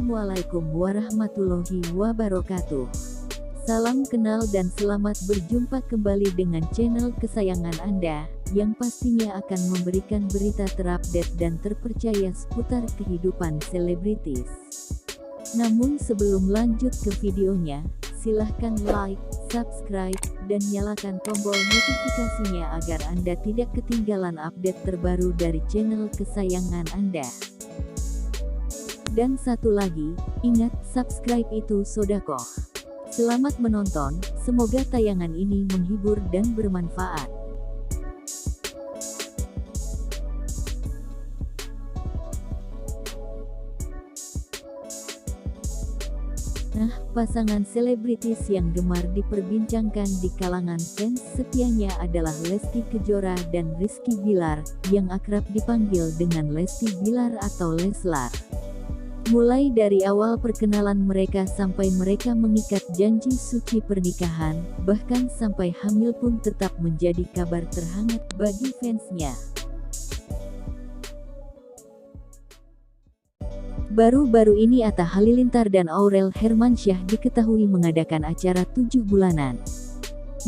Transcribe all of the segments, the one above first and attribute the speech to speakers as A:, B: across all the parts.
A: Assalamualaikum warahmatullahi wabarakatuh. Salam kenal dan selamat berjumpa kembali dengan channel kesayangan Anda, yang pastinya akan memberikan berita terupdate dan terpercaya seputar kehidupan selebritis. Namun sebelum lanjut ke videonya, silahkan like, subscribe, dan nyalakan tombol notifikasinya agar Anda tidak ketinggalan update terbaru dari channel kesayangan Anda. Dan satu lagi, ingat, subscribe itu sedekah. Selamat menonton, semoga tayangan ini menghibur dan bermanfaat. Nah, pasangan selebritis yang gemar diperbincangkan di kalangan fans setianya adalah Lesti Kejora dan Rizky Bilar, yang akrab dipanggil dengan Lesti Bilar atau Leslar. Mulai dari awal perkenalan mereka sampai mereka mengikat janji suci pernikahan, bahkan sampai hamil pun tetap menjadi kabar terhangat bagi fansnya. Baru-baru ini Atta Halilintar dan Aurel Hermansyah diketahui mengadakan acara 7 bulanan.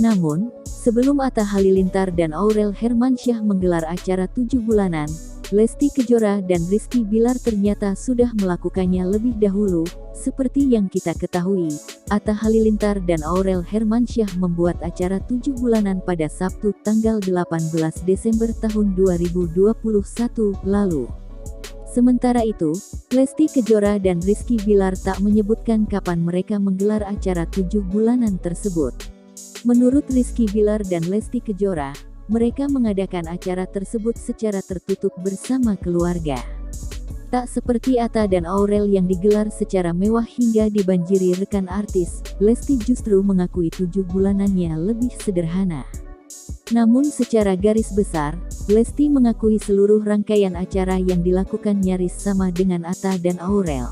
A: Namun, sebelum Atta Halilintar dan Aurel Hermansyah menggelar acara 7 bulanan, Lesti Kejora dan Rizky Bilar ternyata sudah melakukannya lebih dahulu. Seperti yang kita ketahui, Atta Halilintar dan Aurel Hermansyah membuat acara 7 bulanan pada Sabtu tanggal 18 Desember tahun 2021 lalu. Sementara itu, Lesti Kejora dan Rizky Bilar tak menyebutkan kapan mereka menggelar acara 7 bulanan tersebut. Menurut Rizky Bilar dan Lesti Kejora, mereka mengadakan acara tersebut secara tertutup bersama keluarga. Tak seperti Atta dan Aurel yang digelar secara mewah hingga dibanjiri rekan artis, Lesti justru mengakui 7 bulanannya lebih sederhana. Namun secara garis besar, Lesti mengakui seluruh rangkaian acara yang dilakukan nyaris sama dengan Atta dan Aurel.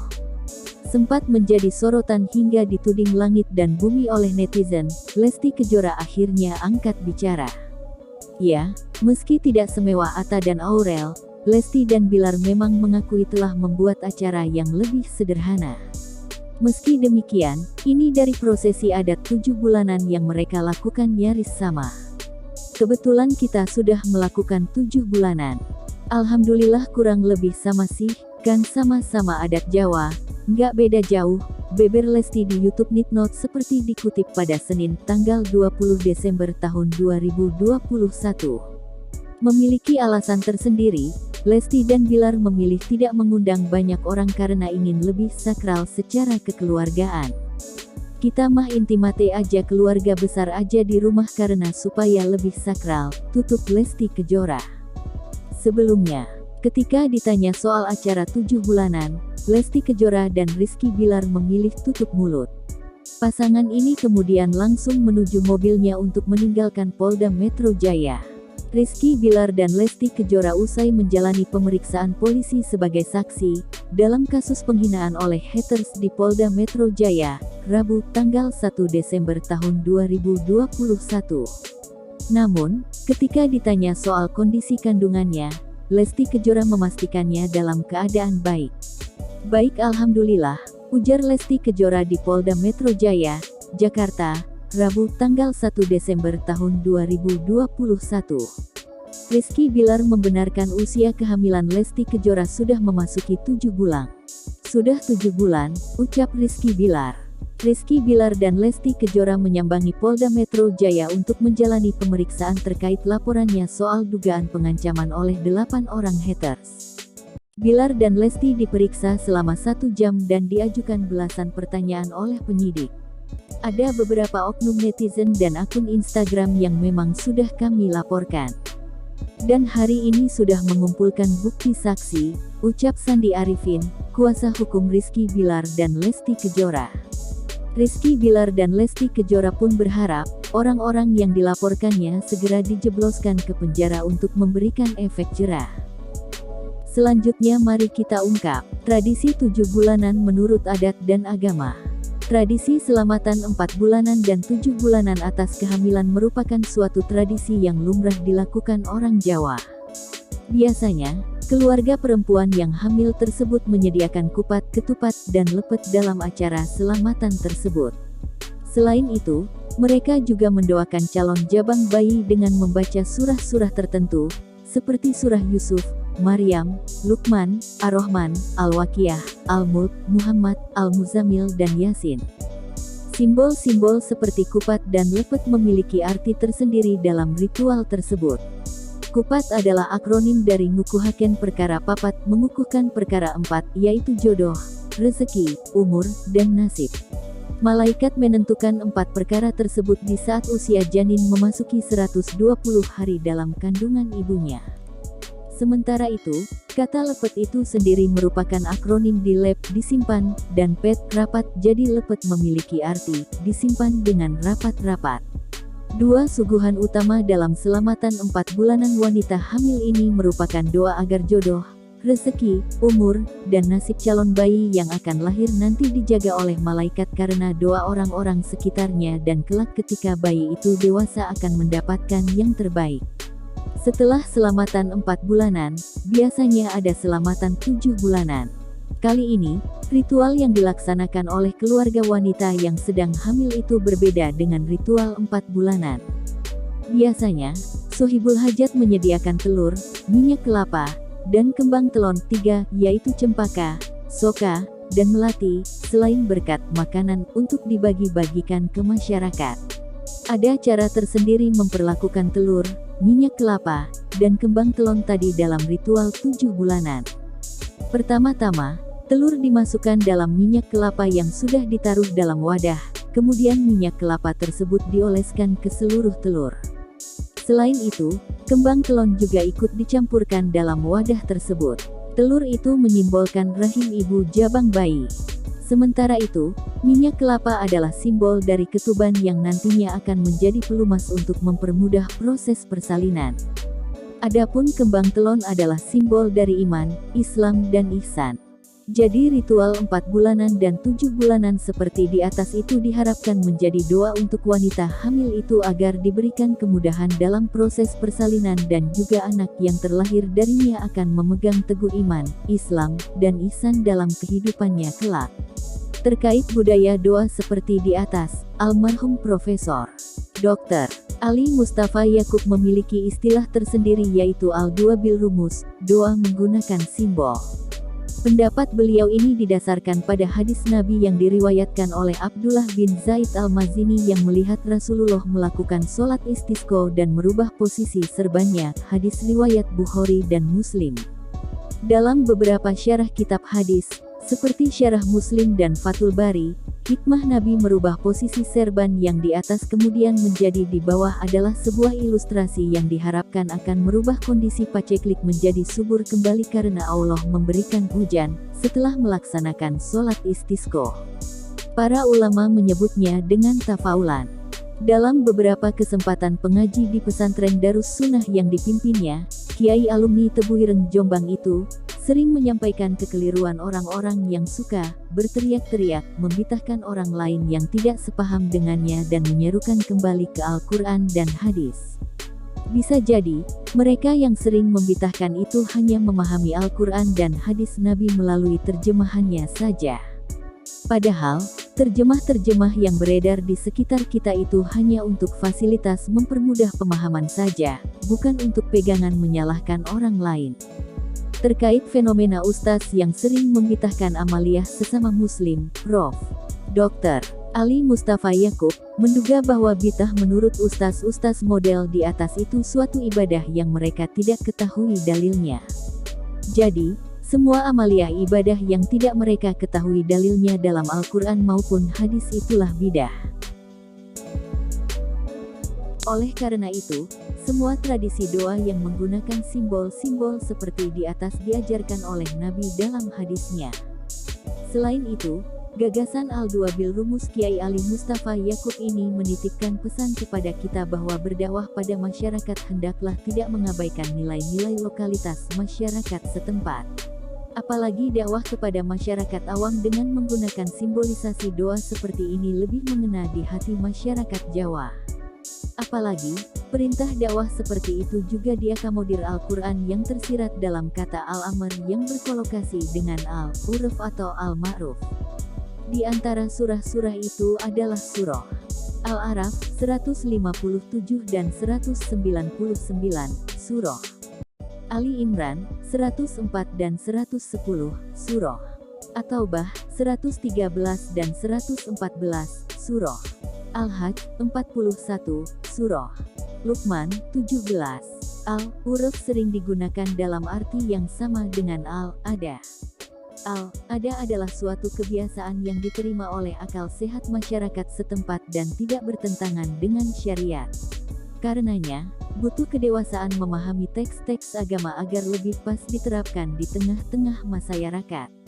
A: Sempat menjadi sorotan hingga dituding langit dan bumi oleh netizen, Lesti Kejora akhirnya angkat bicara. Ya, meski tidak semewah Atta dan Aurel, Lesti dan Bilar memang mengakui telah membuat acara yang lebih sederhana. Meski demikian, ini dari prosesi adat 7 bulanan yang mereka lakukan nyaris sama. Kebetulan kita sudah melakukan 7 bulanan. Alhamdulillah kurang lebih sama sih, kan sama-sama adat Jawa, nggak beda jauh, beber Lesti di YouTube Nitnote seperti dikutip pada Senin tanggal 20 Desember tahun 2021. Memiliki alasan tersendiri, Lesti dan Bilar memilih tidak mengundang banyak orang karena ingin lebih sakral secara kekeluargaan. Kita mah intimate aja, keluarga besar aja di rumah karena supaya lebih sakral, tutup Lesti Kejora. Sebelumnya, ketika ditanya soal acara 7 bulanan, Lesti Kejora dan Rizky Bilar memilih tutup mulut. Pasangan ini kemudian langsung menuju mobilnya untuk meninggalkan Polda Metro Jaya. Rizky Bilar dan Lesti Kejora usai menjalani pemeriksaan polisi sebagai saksi dalam kasus penghinaan oleh haters di Polda Metro Jaya, Rabu tanggal 1 Desember tahun 2021. Namun, ketika ditanya soal kondisi kandungannya, Lesti Kejora memastikannya dalam keadaan baik. Baik, alhamdulillah, ujar Lesti Kejora di Polda Metro Jaya, Jakarta, Rabu tanggal 1 Desember tahun 2021. Rizky Bilar membenarkan usia kehamilan Lesti Kejora sudah memasuki 7 bulan. Sudah 7 bulan, ucap Rizky Bilar. Rizky Bilar dan Lesti Kejora menyambangi Polda Metro Jaya untuk menjalani pemeriksaan terkait laporannya soal dugaan pengancaman oleh 8 orang haters. Bilar dan Lesti diperiksa selama 1 jam dan diajukan belasan pertanyaan oleh penyidik. Ada beberapa oknum netizen dan akun Instagram yang memang sudah kami laporkan. Dan hari ini sudah mengumpulkan bukti saksi, ucap Sandi Arifin, kuasa hukum Rizky Bilar dan Lesti Kejora. Rizky Bilar dan Lesti Kejora pun berharap, orang-orang yang dilaporkannya segera dijebloskan ke penjara untuk memberikan efek jerah. Selanjutnya mari kita ungkap, tradisi 7 bulanan menurut adat dan agama. Tradisi selamatan 4 bulanan dan 7 bulanan atas kehamilan merupakan suatu tradisi yang lumrah dilakukan orang Jawa. Biasanya, Keluarga perempuan yang hamil tersebut menyediakan kupat, ketupat, dan lepet dalam acara selamatan tersebut. Selain itu, mereka juga mendoakan calon jabang bayi dengan membaca surah-surah tertentu, seperti surah Yusuf, Maryam, Luqman, Ar-Rahman, Al-Waqiah, Al-Mulk, Muhammad, Al-Muzammil, dan Yasin. Simbol-simbol seperti kupat dan lepet memiliki arti tersendiri dalam ritual tersebut. Kupat adalah akronim dari ngukuhaken perkara papat, mengukuhkan perkara empat, yaitu jodoh, rezeki, umur, dan nasib. Malaikat menentukan empat perkara tersebut di saat usia janin memasuki 120 hari dalam kandungan ibunya. Sementara itu, kata lepet itu sendiri merupakan akronim di lep, disimpan, dan pet, rapat, jadi lepet memiliki arti, disimpan dengan rapat-rapat. Dua suguhan utama dalam selamatan 4 bulanan wanita hamil ini merupakan doa agar jodoh, rezeki, umur, dan nasib calon bayi yang akan lahir nanti dijaga oleh malaikat karena doa orang-orang sekitarnya dan kelak ketika bayi itu dewasa akan mendapatkan yang terbaik. Setelah selamatan 4 bulanan, biasanya ada selamatan 7 bulanan. Kali ini, ritual yang dilaksanakan oleh keluarga wanita yang sedang hamil itu berbeda dengan ritual 4 bulanan. Biasanya, sohibul hajat menyediakan telur, minyak kelapa, dan kembang telon 3, yaitu cempaka, soka, dan melati, selain berkat makanan untuk dibagi-bagikan ke masyarakat. Ada cara tersendiri memperlakukan telur, minyak kelapa, dan kembang telon tadi dalam ritual 7 bulanan. Pertama-tama, telur dimasukkan dalam minyak kelapa yang sudah ditaruh dalam wadah, kemudian minyak kelapa tersebut dioleskan ke seluruh telur. Selain itu, kembang telon juga ikut dicampurkan dalam wadah tersebut. Telur itu menyimbolkan rahim ibu jabang bayi. Sementara itu, minyak kelapa adalah simbol dari ketuban yang nantinya akan menjadi pelumas untuk mempermudah proses persalinan. Adapun kembang telon adalah simbol dari iman, Islam, dan ihsan. Jadi ritual 4 bulanan dan 7 bulanan seperti di atas itu diharapkan menjadi doa untuk wanita hamil itu agar diberikan kemudahan dalam proses persalinan dan juga anak yang terlahir darinya akan memegang teguh iman, Islam, dan ihsan dalam kehidupannya kelak. Terkait budaya doa seperti di atas, almarhum Profesor Dr. Ali Mustafa Yakub memiliki istilah tersendiri yaitu al-dua bil rumus, doa menggunakan simbol. Pendapat beliau ini didasarkan pada hadis Nabi yang diriwayatkan oleh Abdullah bin Zaid al-Mazini yang melihat Rasulullah melakukan sholat istisqa dan merubah posisi serbannya, hadis riwayat Bukhari dan Muslim. Dalam beberapa syarah kitab hadis, seperti Syarah Muslim dan Fathul Bari, hikmah Nabi merubah posisi serban yang di atas kemudian menjadi di bawah adalah sebuah ilustrasi yang diharapkan akan merubah kondisi paceklik menjadi subur kembali karena Allah memberikan hujan, setelah melaksanakan sholat istisqa. Para ulama menyebutnya dengan tafaulan. Dalam beberapa kesempatan pengaji di pesantren Darus Sunnah yang dipimpinnya, Kiai alumni Tebu Ireng Jombang itu, sering menyampaikan kekeliruan orang-orang yang suka berteriak-teriak, membitahkan orang lain yang tidak sepaham dengannya dan menyerukan kembali ke Al-Quran dan hadis. Bisa jadi, mereka yang sering membitahkan itu hanya memahami Al-Quran dan hadis Nabi melalui terjemahannya saja. Padahal, terjemah-terjemah yang beredar di sekitar kita itu hanya untuk fasilitas mempermudah pemahaman saja, bukan untuk pegangan menyalahkan orang lain. Terkait fenomena ustaz yang sering membitahkan amaliyah sesama muslim, Prof. Dr. Ali Mustafa Yakub, menduga bahwa bitah menurut ustaz-ustaz model di atas itu suatu ibadah yang mereka tidak ketahui dalilnya. Jadi, semua amaliyah ibadah yang tidak mereka ketahui dalilnya dalam Al-Quran maupun hadis itulah bidah. Oleh karena itu, semua tradisi doa yang menggunakan simbol-simbol seperti di atas diajarkan oleh Nabi dalam hadisnya. Selain itu, gagasan al-dua bil rumus Kiai Ali Mustafa Yakub ini menitipkan pesan kepada kita bahwa berdakwah pada masyarakat hendaklah tidak mengabaikan nilai-nilai lokalitas masyarakat setempat. Apalagi dakwah kepada masyarakat awam dengan menggunakan simbolisasi doa seperti ini lebih mengena di hati masyarakat Jawa. Apalagi, Perintah dakwah seperti itu juga diakomodir Al-Quran yang tersirat dalam kata Al-Amr yang berkolokasi dengan Al-Uruf atau Al-Ma'ruf. Di antara surah-surah itu adalah surah Al-A'raf 157 dan 199, surah Ali Imran 104 dan 110, surah At-Taubah 113 dan 114, surah Al-Hajj 41, surah Luqman 17. Al-Uruf sering digunakan dalam arti yang sama dengan Al-Ada. Al-Ada adalah suatu kebiasaan yang diterima oleh akal sehat masyarakat setempat dan tidak bertentangan dengan syariat. Karenanya, butuh kedewasaan memahami teks-teks agama agar lebih pas diterapkan di tengah-tengah masyarakat.